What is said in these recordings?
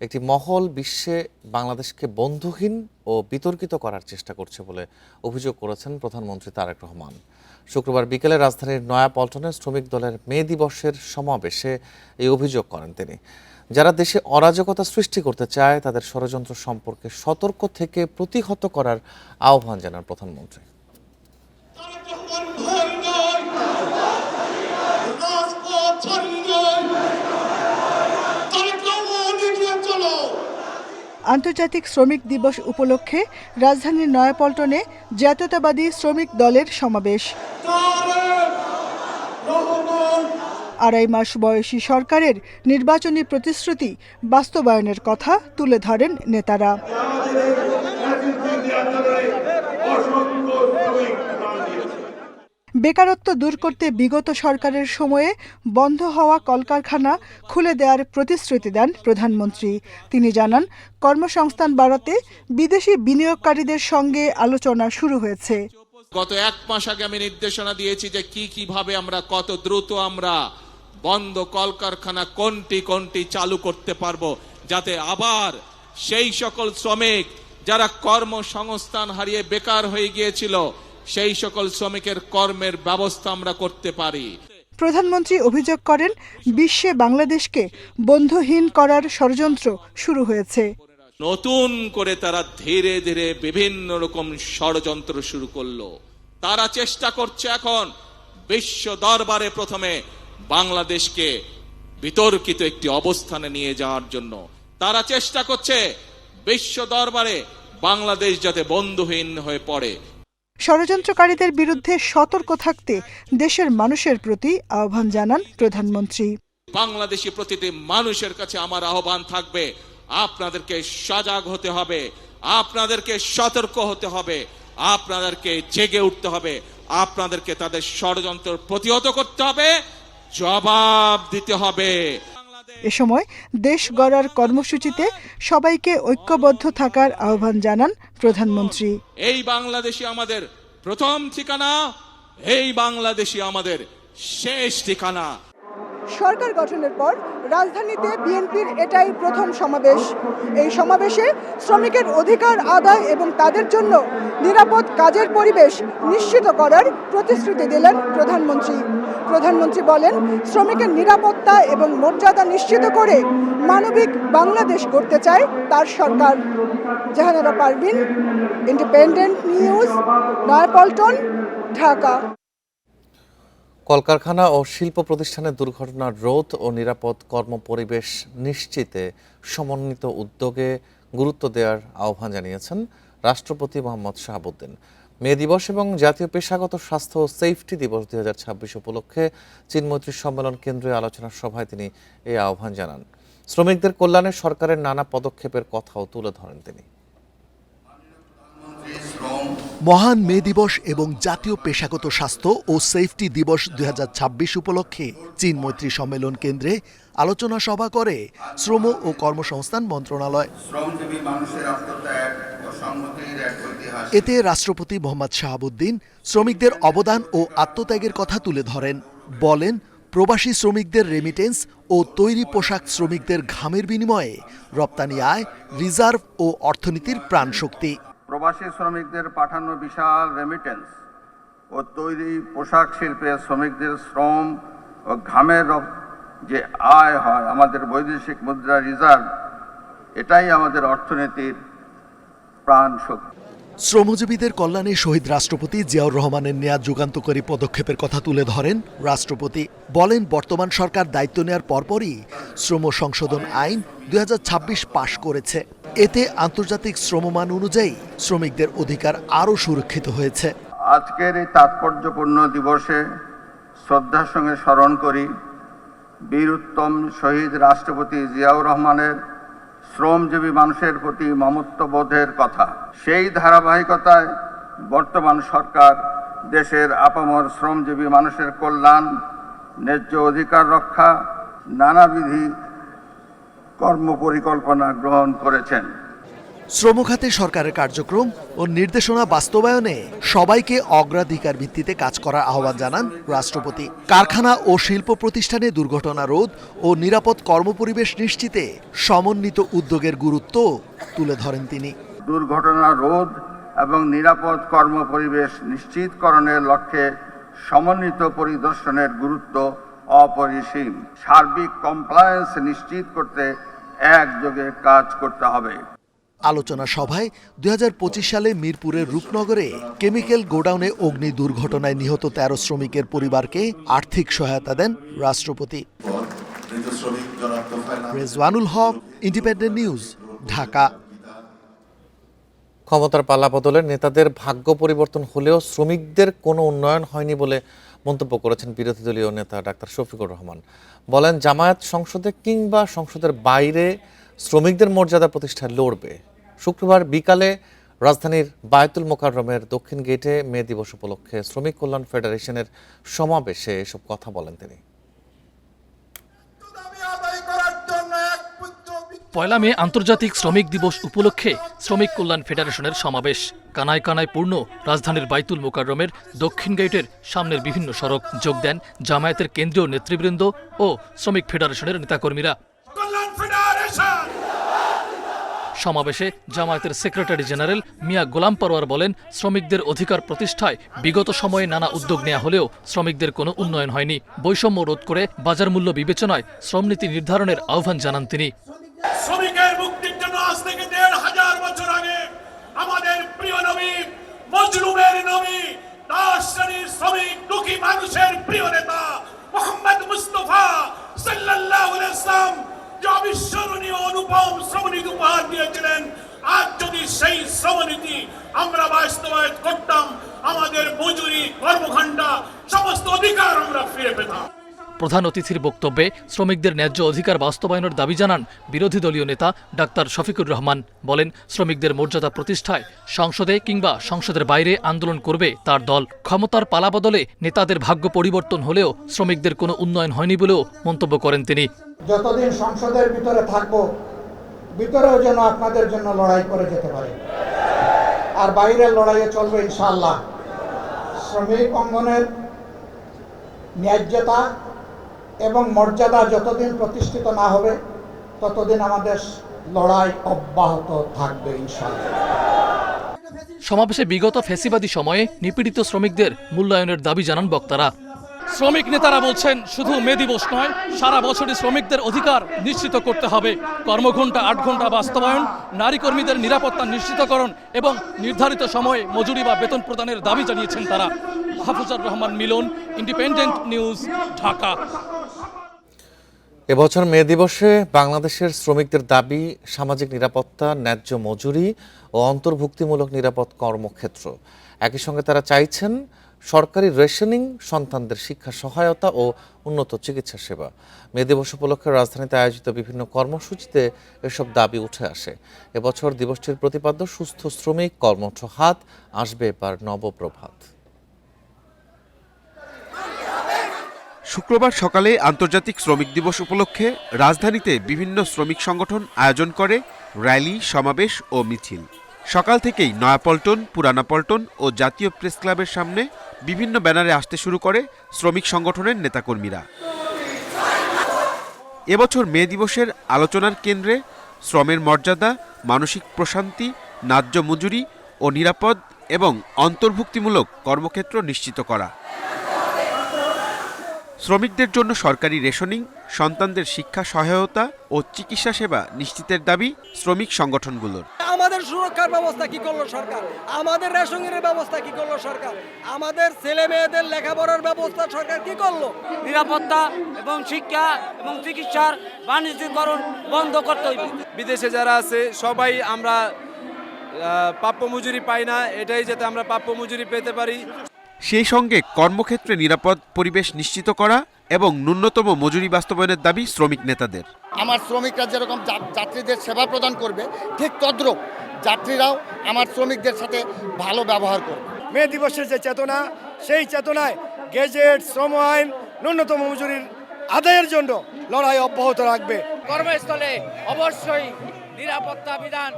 একটি মহল বিশ্বে বাংলাদেশকে বন্ধুহীন ও বিতর্কিত করার চেষ্টা করছে বলে অভিযোগ করেছেন প্রধানমন্ত্রী তারেক রহমান। শুক্রবার বিকেলে রাজধানীর নয়াপল্টনে শ্রমিক দলের মে দিবসের সমাবেশে এই অভিযোগ করেন তিনি। যারা দেশে অরাজকতা সৃষ্টি করতে চায় তাদের ষড়যন্ত্র সম্পর্কে সতর্ক থেকে প্রতিহত করার আহ্বান জানান প্রধানমন্ত্রী। আন্তর্জাতিক শ্রমিক দিবস উপলক্ষে রাজধানীর নয়াপল্টনে জাতীয়তাবাদী শ্রমিক দলের সমাবেশ। আড়াই মাস বয়সী সরকারের নির্বাচনী প্রতিশ্রুতি বাস্তবায়নের কথা তুলে ধরেন নেতারা। বেকারত্ব দূর করতে বিগত সরকারের সময়ে বন্ধ হওয়া কলকারখানা খুলে দেওয়ার প্রতিশ্রুতি দেন প্রধানমন্ত্রী। তিনি জানান, কর্মসংস্থান বাড়াতে বিদেশি বিনিয়োগকারীদের সঙ্গে আলোচনা শুরু হয়েছে। গত এক মাস আগে আমি নির্দেশনা দিয়েছি যে কিভাবে আমরা কত দ্রুত আমরা বন্ধ কলকারখানা কোনটি চালু করতে পারবো, যাতে আবার সেই সকল শ্রমিক যারা কর্মসংস্থান হারিয়ে বেকার হয়ে গিয়েছিল সেই সকল শ্রমিকের কর্মের ব্যবস্থা আমরা করতে পারি। প্রধানমন্ত্রী অভিযোগ করেন, বিশ্বে বাংলাদেশকে বন্ধুহীন করার ষড়যন্ত্র শুরু হয়েছে। নতুন করে তারা ধীরে ধীরে বিভিন্ন রকম ষড়যন্ত্র শুরু করলো। তারা চেষ্টা করছে এখন বিশ্ব দরবারে প্রথমে বাংলাদেশকে বিতর্কিত একটি অবস্থানে নিয়ে যাওয়ার জন্য। তারা চেষ্টা করছে বিশ্ব দরবারে বাংলাদেশ যাতে বন্ধুহীন হয়ে পড়ে। ষড়যন্ত্রকারীদের বিরুদ্ধে সতর্ক থাকতে দেশের মানুষের প্রতি আহ্বান জানান প্রধানমন্ত্রী। বাংলাদেশি প্রতিটি মানুষের কাছে আমার আহ্বান থাকবে, আপনাদেরকে সজাগ হতে হবে, আপনাদেরকে সতর্ক হতে হবে, আপনাদেরকে জেগে উঠতে হবে, আপনাদেরকে তাদের ষড়যন্ত্র প্রতিহত করতে হবে, জবাব দিতে হবে। এ সময় দেশ গড়ার কর্মসূচিতে সবাইকে ঐক্যবদ্ধ থাকার আহ্বান জানান প্রধানমন্ত্রী। এই বাংলাদেশই আমাদের প্রথম ঠিকানা, এই বাংলাদেশই আমাদের শেষ ঠিকানা। সরকার গঠনের পর রাজধানীতে বিএনপির এটাই প্রথম সমাবেশ। এই সমাবেশে শ্রমিকের অধিকার আদায় এবং তাদের জন্য নিরাপদ কাজের পরিবেশ নিশ্চিত করার প্রতিশ্রুতি দিলেন প্রধানমন্ত্রী। প্রধানমন্ত্রী বলেন, শ্রমিকের নিরাপত্তা এবং মর্যাদা নিশ্চিত করে মানবিক বাংলাদেশ গড়তে চায় তার সরকার। Jahanara Parvin, independent news, Nayapaltan, Dhaka. কলকারখানা ও শিল্প প্রতিষ্ঠানের দুর্ঘটনার রোধ ও নিরাপদ কর্মপরিবেশ নিশ্চিতে সমন্বিত উদ্যোগে গুরুত্ব দেওয়ার আহ্বান জানিয়েছেন রাষ্ট্রপতি মোহাম্মদ শাহাবুদ্দিন। মে দিবস এবং জাতীয় পেশাগত স্বাস্থ্য ও সেফটি দিবস 2026 উপলক্ষে চীনমৈত্রী সম্মেলন কেন্দ্রীয় আলোচনা সভায় তিনি এই আহ্বান জানান। শ্রমিকদের কল্যাণে সরকারের নানা পদক্ষেপের কথাও তুলে ধরেন তিনি। মহান মে দিবস এবং জাতীয় পেশাগত স্বাস্থ্য ও সেফটি দিবস 2026 উপলক্ষে চীনমৈত্রী সম্মেলন কেন্দ্রে আলোচনা সভা করে শ্রম ও কর্মসংস্থান মন্ত্রণালয়। এতে রাষ্ট্রপতি মোহাম্মদ শাহাবুদ্দিন শ্রমিকদের অবদান ও আত্মত্যাগের কথা তুলে ধরেন। বলেন, প্রবাসী শ্রমিকদের রেমিটেন্স ও তৈরি পোশাক শ্রমিকদের ঘামের বিনিময়ে রপ্তানি আয়, রিজার্ভ ও অর্থনীতির প্রাণশক্তি। প্রবাসী শ্রমিকদের পাঠানো বিশাল রেমিটেন্স ও তৈরি পোশাক শিল্পে শ্রমিকদের শ্রম ও ঘামের যে আয় হয়, আমাদের বৈদেশিক মুদ্রা রিজার্ভ, এটাই আমাদের অর্থনীতির প্রাণ শক্তি। শ্রমজীবীদের কল্যাণে শহীদ রাষ্ট্রপতি জিয়াউর রহমানের নেয়া যুগান্তকারী পদক্ষেপের কথা তুলে ধরেন রাষ্ট্রপতি। বলেন, বর্তমান সরকার দায়িত্ব নেয়ার পরপরই শ্রম সংশোধন আইন 2026 পাশ করেছে। এতে আন্তর্জাতিক শ্রমমান অনুযায়ী শ্রমিকদের অধিকার আরও সুরক্ষিত হয়েছে। আজকের এই তাৎপর্যপূর্ণ দিবসে শ্রদ্ধার সঙ্গে স্মরণ করি বীর উত্তম শহীদ রাষ্ট্রপতি জিয়াউর রহমানের শ্রমজীবী মানুষের প্রতি মমত্ববোধের কথা। সেই ধারাবাহিকতায় বর্তমান সরকার দেশের আপামর শ্রমজীবী মানুষের কল্যাণ, ন্যায্য অধিকার রক্ষা নানাবিধ কর্মপরিকল্পনা গ্রহণ করেছেন। শ্রম খাতে সরকারের কার্যক্রম ও নির্দেশনা বাস্তবায়নে সবাইকে অগ্রাধিকার ভিত্তিতে কাজ করার আহ্বান জানান রাষ্ট্রপতি। কারখানা ও শিল্প প্রতিষ্ঠানে দুর্ঘটনা রোধ ও নিরাপদ কর্মপরিবেশ নিশ্চিতে সমন্বিত উদ্যোগের গুরুত্ব তুলে ধরেন তিনি। দুর্ঘটনা রোধ এবং নিরাপদ কর্মপরিবেশ নিশ্চিতকরণের লক্ষ্যে সমন্বিত পরিদর্শনের গুরুত্ব অপরিসীম। সার্বিক কমপ্লায়েন্স নিশ্চিত করতে একযোগে কাজ করতে হবে। আলোচনা সভায় 2025 সালে মিরপুরের রূপনগরে কেমিক্যাল গোডাউনে অগ্নি দুর্ঘটনায় নিহত 13 শ্রমিকের পরিবারকে আর্থিক সহায়তা দেন রাষ্ট্রপতি। রেজওয়ানুল হক, ইন্ডিপেন্ডেন্ট নিউজ, ঢাকা। ক্ষমতার পালাবদলের নেতাদের ভাগ্য পরিবর্তন হলেও শ্রমিকদের কোনো উন্নয়ন হয়নি বলে মন্তব্য করেছেন বিরোধী দলীয় নেতা ডাক্তার শফিকুর রহমান। বলেন, জামায়াত সংসদে কিংবা সংসদের বাইরে শ্রমিকদের মর্যাদা প্রতিষ্ঠায় লড়বে। শুক্রবার বিকালে রাজধানীর বায়তুল মোকাররমের দক্ষিণ গেটে মে দিবস উপলক্ষে শ্রমিক কল্যাণ ফেডারেশনের সমাবেশে এসব কথা বলেন তিনি। পয়লা মে আন্তর্জাতিক শ্রমিক দিবস উপলক্ষে শ্রমিক কল্যাণ ফেডারেশনের সমাবেশ। কানায় কানায় পূর্ণ রাজধানীর বাইতুল মোকাররমের দক্ষিণ গেটের সামনের বিভিন্ন সড়ক। যোগ দেন জামায়াতের কেন্দ্রীয় নেতৃবৃন্দ ও শ্রমিক ফেডারেশনের নেতাকর্মীরা। সমাবেশে জামায়াতের সেক্রেটারি জেনারেল মিয়া গোলাম পরোয়ার বলেন, শ্রমিকদের অধিকার প্রতিষ্ঠায় বিগত সময়ে নানা উদ্যোগ নেওয়া হলেও শ্রমিকদের কোনো উন্নয়ন হয়নি। বৈষম্য রোধ করে বাজার মূল্য বিবেচনায় শ্রমনীতি নির্ধারণের আহ্বান জানান তিনি। শ্রমিকের মুক্তির জন্য আজ থেকে ১৫০০ বছর আগে আমাদের প্রিয় নবী, মজলুমের নবী, 10 শ্রেণীর শ্রমিক দুঃখী মানুষের প্রিয় নেতা মুহাম্মদ মুস্তাফা সাল্লাল্লাহু আলাইহি ওয়াসাল্লাম যে অবিস্মরণীয় অনুপম শ্রমনীতি উপহার দিয়েছিলেন, আজ যদি সেই শ্রমনীতি আমরা বাস্তবায়ন করতাম, আমাদের মজুরি, কর্মঘণ্টা, সমস্ত অধিকার আমরা ফিরে পেতাম। প্রধান অতিথির বক্তব্যে শ্রমিকদের ন্যায্য অধিকার বাস্তবায়নের দাবি জানান বিরোধী দলীয় নেতা ডাক্তার শফিকুর রহমান। বলেন, শ্রমিকদের মর্যাদা প্রতিষ্ঠায় সংসদে কিংবা সংসদের বাইরে আন্দোলন করবে তার দল। ক্ষমতার পালাবদলে নেতাদের ভাগ্য পরিবর্তন হলেও শ্রমিকদের কোনো উন্নয়ন হয়নি বলেও মন্তব্য করেন তিনি। যতদিন সংসদের ভিতরে থাকবো, ভিতরেও যেন আপনাদের জন্য লড়াই করে যেতে পারে, আর বাইরের লড়াইয়ে চলবে ইনশাআল্লাহ। শ্রমিক অঙ্গনের ন্যায্যতা এবং মর্যাদা যতদিন প্রতিষ্ঠিত না হবে, ততদিন আমাদের লড়াই অব্যাহত থাকবে ইনশাআল্লাহ। সমাবেশে বিগত ফ্যাসিবাদী সময়ে নিপীড়িত শ্রমিকদের মূল্যায়নের দাবি জানান বক্তারা। শ্রমিক নেতারা বলছেন, শুধু মে দিবস নয়, সারা বছরই শ্রমিকদের অধিকার নিশ্চিত করতে হবে। কর্মঘণ্টা 8 ঘণ্টা বাস্তবায়ন, নারী কর্মীদের নিরাপত্তা নিশ্চিতকরণ এবং নির্ধারিত সময়ে মজুরি বা বেতন প্রদানের দাবি জানিয়েছেন তারা। হাফিজুর রহমান মিলন, ইন্ডিপেন্ডেন্ট নিউজ, ঢাকা। এবছর মে দিবসে বাংলাদেশের শ্রমিকদের দাবি সামাজিক নিরাপত্তা, ন্যায্য মজুরি ও অন্তর্ভুক্তিমূলক নিরাপদ কর্মক্ষেত্র। একই সঙ্গে তারা চাইছেন সরকারি রেশনিং, সন্তানদের শিক্ষা সহায়তা ও উন্নত চিকিৎসা সেবা। মে দিবস উপলক্ষে রাজধানীতে আয়োজিত বিভিন্ন কর্মসূচিতে এসব দাবি উঠে আসে। এবছর দিবসটির প্রতিপাদ্য সুস্থ শ্রমিক, কর্মঠ হাত, আসবে এবার নবপ্রভাত। শুক্রবার সকালে আন্তর্জাতিক শ্রমিক দিবস উপলক্ষে রাজধানীতে বিভিন্ন শ্রমিক সংগঠন আয়োজন করে র্যালি, সমাবেশ ও মিছিল। সকাল থেকেই নয়াপল্টন, পুরানা পল্টন ও জাতীয় প্রেস ক্লাবের সামনে বিভিন্ন ব্যানারে আসতে শুরু করে শ্রমিক সংগঠনের নেতাকর্মীরা। এবছর মে দিবসের আলোচনার কেন্দ্রে শ্রমের মর্যাদা, মানসিক প্রশান্তি, ন্যায্য মজুরি ও নিরাপদ এবং অন্তর্ভুক্তিমূলক কর্মক্ষেত্র নিশ্চিত করা। শ্রমিকদের জন্য সরকারি রেশনিং, সন্তানদের শিক্ষা সহায়তা ও চিকিৎসা সেবা নিশ্চিতের দাবি শ্রমিক সংগঠনগুলোর। আমাদের সুরক্ষার ব্যবস্থা কি করলো সরকার? আমাদের রেশনের ব্যবস্থা কি করলো সরকার? আমাদের ছেলে মেয়েদের লেখাপড়ার ব্যবস্থা সরকার কি করলো? নিরাপত্তা এবং শিক্ষা এবং চিকিৎসার বাণিজ্যিকরণ বন্ধ করতে হইবে। বিদেশে যারা আছে সবাই আমরা প্রাপ্য মজুরি পাই না, এটাই যাতে আমরা প্রাপ্য মজুরি পেতে পারি। সেই সঙ্গে কর্মক্ষেত্রে নিরাপদ পরিবেশ নিশ্চিত করা এবং ন্যূনতম মজুরি বাস্তবায়নের দাবি শ্রমিক নেতাদের। আমার শ্রমিকরা যেরকম যাত্রীদের সেবা প্রদান করবে, ঠিক তদ্রূপ যাত্রীরাও আমার শ্রমিকদের সাথে ভালো ব্যবহার করবে। মে দিবসের যে চেতনা, সেই চেতনায় গেজেট, শ্রম আইন, ন্যূনতম মজুরির আদায়ের জন্য লড়াই অব্যাহত রাখবে। কর্মস্থলে অবশ্যই নিরাপত্তা বিধান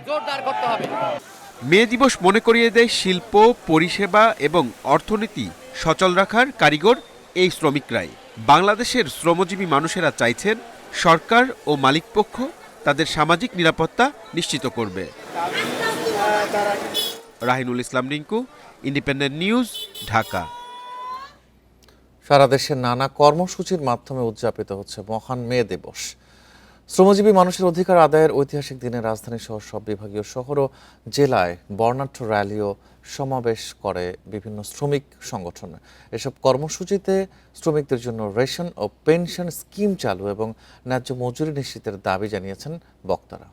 জোরদার করতে হবে। মে দিবস মনে করিয়ে দেয় শিল্প, পরিষেবা এবং অর্থনীতি সচল রাখার কারিগর এই শ্রমিকরাই। বাংলাদেশের শ্রমজীবী মানুষেরা চাইছেন সরকার ও মালিকপক্ষ তাদের সামাজিক নিরাপত্তা নিশ্চিত করবে। রাহিনুল ইসলাম রিঙ্কু, ইন্ডিপেন্ডেন্ট নিউজ, ঢাকা। সারা দেশে নানা কর্মসূচির মাধ্যমে উদযাপিত হচ্ছে মহান মে দিবস। শ্রমজীবী মানুষের অধিকার আদায়ের ঐতিহাসিক দিনে রাজধানী সহ সব বিভাগীয় শহর ও জেলায় বর্ণাঢ্য র্যালি ও সমাবেশ করে বিভিন্ন শ্রমিক সংগঠন। এসব কর্মসূচিতে শ্রমিকদের জন্য রেশন ও পেনশন স্কিম চালু এবং ন্যায্য মজুরি নিশ্চিতের দাবি জানিয়েছেন বক্তারা।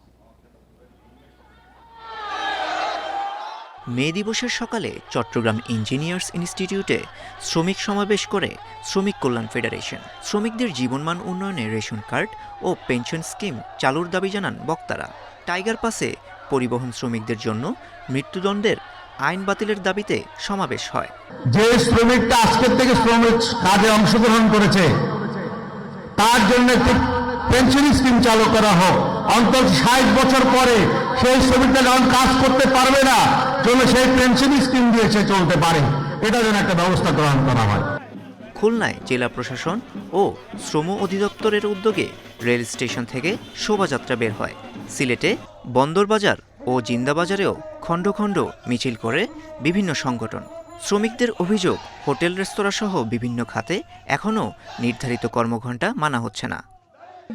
মে দিবসের সকালে চট্টগ্রাম ইঞ্জিনিয়ার্স ইনস্টিটিউটে শ্রমিক সমাবেশ করে শ্রমিক কল্যাণ ফেডারেশন। শ্রমিকদের জীবনমান উন্নয়নে রেশন কার্ড ও পেনশন স্কিম চালুর দাবি জানান বক্তারা। টাইগার পাসে পরিবহন শ্রমিকদের জন্য মৃত্যুদণ্ডের আইন বাতিলের দাবিতে সমাবেশ হয়। যে শ্রমিকটা আজকের থেকে শ্রমিক কাজে অংশগ্রহণ করেছে তার জন্য একটি পেনশন স্কিম চালু করা হোক। অন্তত 60 বছর পরে সেই শ্রমিকটা যখন কাজ করতে পারবে না, জন্য সেই পেনশন স্কিম দিয়ে সে চলতে পারে, এটা যেন একটা ব্যবস্থা গ্রহণ করা হয়। খুলনায় জেলা প্রশাসন ও শ্রম অধিদপ্তরের উদ্যোগে রেল স্টেশন থেকে শোভাযাত্রা বের হয়। সিলেটে বন্দরবাজার ও জিন্দাবাজারেও খণ্ড খণ্ড মিছিল করে বিভিন্ন সংগঠন। শ্রমিকদের অভিযোগ, হোটেল রেস্তোরাঁ সহ বিভিন্ন খাতে এখনও নির্ধারিত কর্মঘণ্টা মানা হচ্ছে না।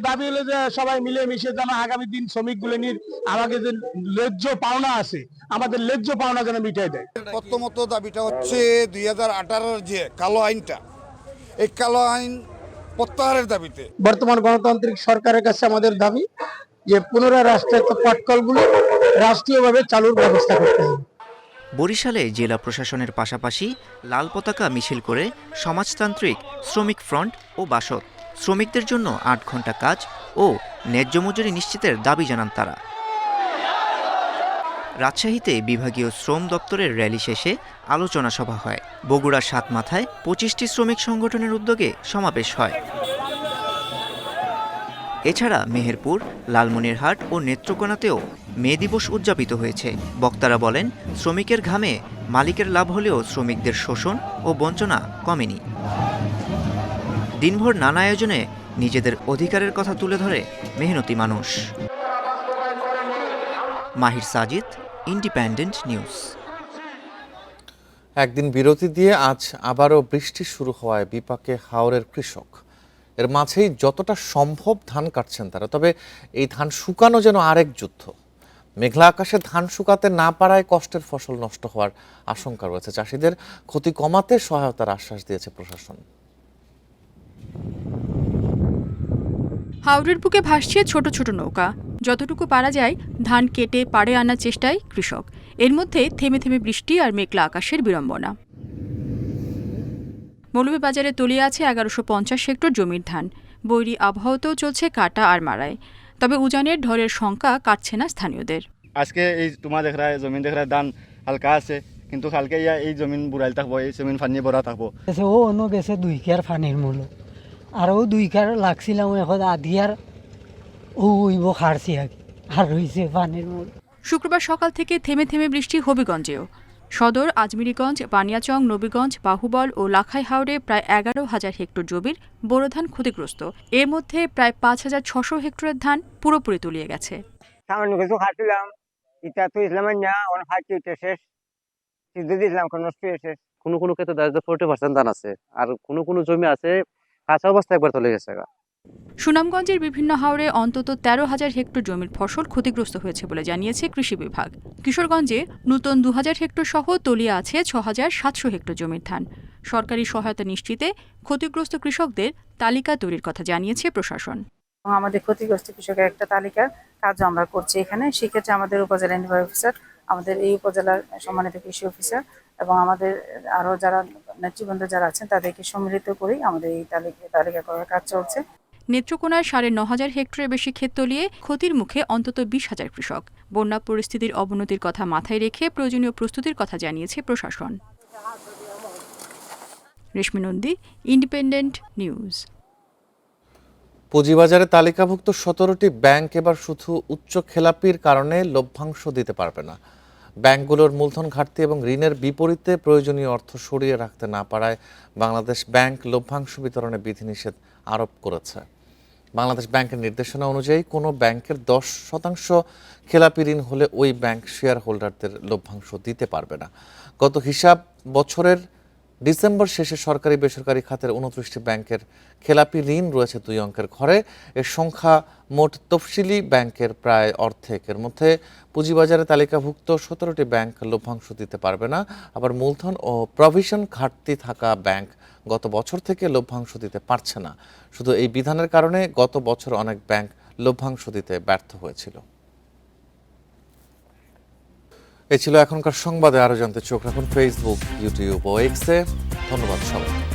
দাবি হলো যে সবাই মিলে মিশে যেন আগামী দিন শ্রমিকগুলো নিয়ে আমাকে যে ন্যায্য পাওনা আছে, আমাদের ন্যায্য পাওনা যেন মিটাই দেয়। প্রথমত দাবিটা হচ্ছে 2018-র যে কালো আইনটা, এই কালো আইন প্রত্যাহারের দাবিতে। বর্তমান গণতান্ত্রিক সরকারের কাছে আমাদের দাবি যে পুনরায় রাষ্ট্রায়ত্ত পাটকলগুলো রাষ্ট্রীয়ভাবে চালুর ব্যবস্থা করতে হবে। বরিশালে জেলা প্রশাসনের পাশাপাশি লাল পতাকা মিছিল করে সমাজতান্ত্রিক শ্রমিক ফ্রন্ট ও বাসদ শ্রমিকদের জন্য 8 ঘন্টা কাজ ও ন্যায্য মজুরি নিশ্চিতের দাবি জানান তারা। রাজশাহীতে বিভাগীয় শ্রম দপ্তরের র্যালি শেষে আলোচনা সভা হয়। বগুড়ার সাতমাথায় 25টি শ্রমিক সংগঠনের উদ্যোগে সমাবেশ হয়। এছাড়া মেহেরপুর, লালমনিরহাট ও নেত্রকোনাতেও মে দিবস উদযাপিত হয়েছে। বক্তারা বলেন, শ্রমিকের ঘামে মালিকের লাভ হলেও শ্রমিকদের শোষণ ও বঞ্চনা কমেনি। দিনভর নানা আয়োজনে নিজেদের অধিকারের কথা তুলে ধরে মেহনতি মানুষ। মাহির সাজিদ, ইন্ডিপেন্ডেন্ট নিউজ। একদিন বিরতি দিয়ে আজ আবারও বৃষ্টি শুরু হওয়ায় বিপাকে হাওরের কৃষক। এর মাঝেই যতটা সম্ভব ধান কাটছেন তারা, তবে এই ধান শুকানো যেন আরেক যুদ্ধ। মেঘলা আকাশে ধান শুকাতে না পারায় কষ্টের ফসল নষ্ট হওয়ার আশঙ্কা রয়েছে। চাষিদের ক্ষতি কমাতে সহায়তার আশ্বাস দিয়েছে প্রশাসন। হাওরের বুকে ভাসছে ছোট ছোট নৌকা। যতটুকু পারা যায় ধান কেটে পাড়ে আনার চেষ্টায় কৃষক। এর মধ্যে থেমে থেমে বৃষ্টি আর মেঘলা আকাশের বিড়ম্বনা। মৌলভীবাজারে তলিয়ে আছে 1150 হেক্টর জমির ধান। বৈরী আবহাওয়াতেও চলছে কাটা আর মারাই। তবে উজানের ঢলের শঙ্কা কাটছে না স্থানীয়দের। আজকে এই তোমার দেখ রা জমিন দেখ রা ধান হালকা আছে, কিন্তু কালকে এই জমিন বুড়াইল থাকবো, এই জমিন ফানি ভরা থাকবো। ও অন্য গেছে 2 কেয়ার ফানির মূল, আর ও 2 কেয়ার লাগছিলাম, এখন আধিয়ার ও উইব খাড়ছি আর রয়েছে পানির মূল। শুক্রবার সকাল থেকে থেমে থেমে বৃষ্টি হবিগঞ্জেও। সদর, আজমিরিগঞ্জ, বানিয়াচং, নবীগঞ্জ, বাহুবল ও লাখাই হাওরে প্রায় 11,000 হেক্টর জমির বোরো ধান ক্ষতিগ্রস্ত। এর মধ্যে প্রায় 5,600 হেক্টরের ধান পুরোপুরি তলিয়ে গেছে। সামান্য কিছু খাচ্ছিলাম, ইটা তো ইসলামের না, অনেক ফাঁকি শেষ, সিদ্ধ দিয়েছিলাম, নষ্ট হয়ে শেষ। কোনো ক্ষেত্রে 40% ধান আছে, আর কোনো জমি আছে কাঁচা অবস্থা একবার তলে গেছে। সুনামগঞ্জের বিভিন্ন হাওরে অন্তত 13,000 হেক্টর জমির ফসল ক্ষতিগ্রস্ত হয়েছে বলে জানিয়েছে কৃষি বিভাগ। কিশোরগঞ্জে নতুন 2,000 হেক্টর সহ তলিয়ে আছে 6,700 হেক্টর জমির ধান। সরকারি সহায়তা নিশ্চিতে ক্ষতিগ্রস্ত কৃষকদের তালিকা তৈরির কথা জানিয়েছে প্রশাসন। আমাদের ক্ষতিগ্রস্ত কৃষকের একটা তালিকার কাজ আমরা করছি এখানে। সেক্ষেত্রে আমাদের উপজেলা নির্বাহী অফিসার, আমাদের এই উপজেলার সম্মানিত কৃষি অফিসার এবং আমাদের আরও যারা নেতৃবৃন্দ যারা আছেন তাদেরকে সম্মিলিত করেই আমাদের এই তালিকা করার কাজ চলছে। নেত্রকোনার 9,500 হেক্টরের বেশি ক্ষেত তলিয়ে ক্ষতির মুখে অন্তত 20,000 কৃষক। বন্যা পরিস্থিতির অবনতির কথা মাথায় রেখে প্রয়োজনীয় প্রস্তুতির কথা জানিয়েছে প্রশাসন। রেশমি নন্দী, ইন্ডিপেন্ডেন্ট নিউজ। পুঁজিবাজারে তালিকাভুক্ত 17টি ব্যাংক এবার শুধু উচ্চ খেলাপির কারণে লভ্যাংশ দিতে পারবে না। ব্যাংকগুলোর মূলধন ঘাটতি এবং ঋণের বিপরীতে প্রয়োজনীয় অর্থ সরিয়ে রাখতে না পারায় বাংলাদেশ ব্যাংক লভ্যাংশ বিতরণে বিধিনিষেধ আরোপ করেছে। বাংলাদেশ ব্যাংকের নির্দেশনা অনুযায়ী কোনো ব্যাংকের 10% খেলাপি ঋণ হলে ওই ব্যাংক শেয়ার হোল্ডারদের লভ্যাংশ দিতে পারবে না। গত হিসাব বছরের ডিসেম্বর শেষে সরকারি বেসরকারি খাতের 29টি ব্যাংকের খেলাপি ঋণ রয়েছে 2 অঙ্কের ঘরে। এর সংখ্যা মোট তফসিলি ব্যাংকের প্রায় অর্ধেক। এর মধ্যে পুঁজিবাজারে তালিকাভুক্ত 17টি ব্যাংক লভ্যাংশ দিতে পারবে না। আবার মূলধন ও প্রভিশন ঘাটতি থাকা ব্যাংক গত বছর থেকে লভ্যাংশ দিতে পারছে না। শুধু এই বিধানের কারণে গত বছর অনেক ব্যাংক লভ্যাংশ দিতে ব্যর্থ হয়েছিল। এই ছিল এখনকার সংবাদে। আরও জানতে চোখ রাখুন ফেসবুক, ইউটিউব ও এক্সে। ধন্যবাদ সবাই।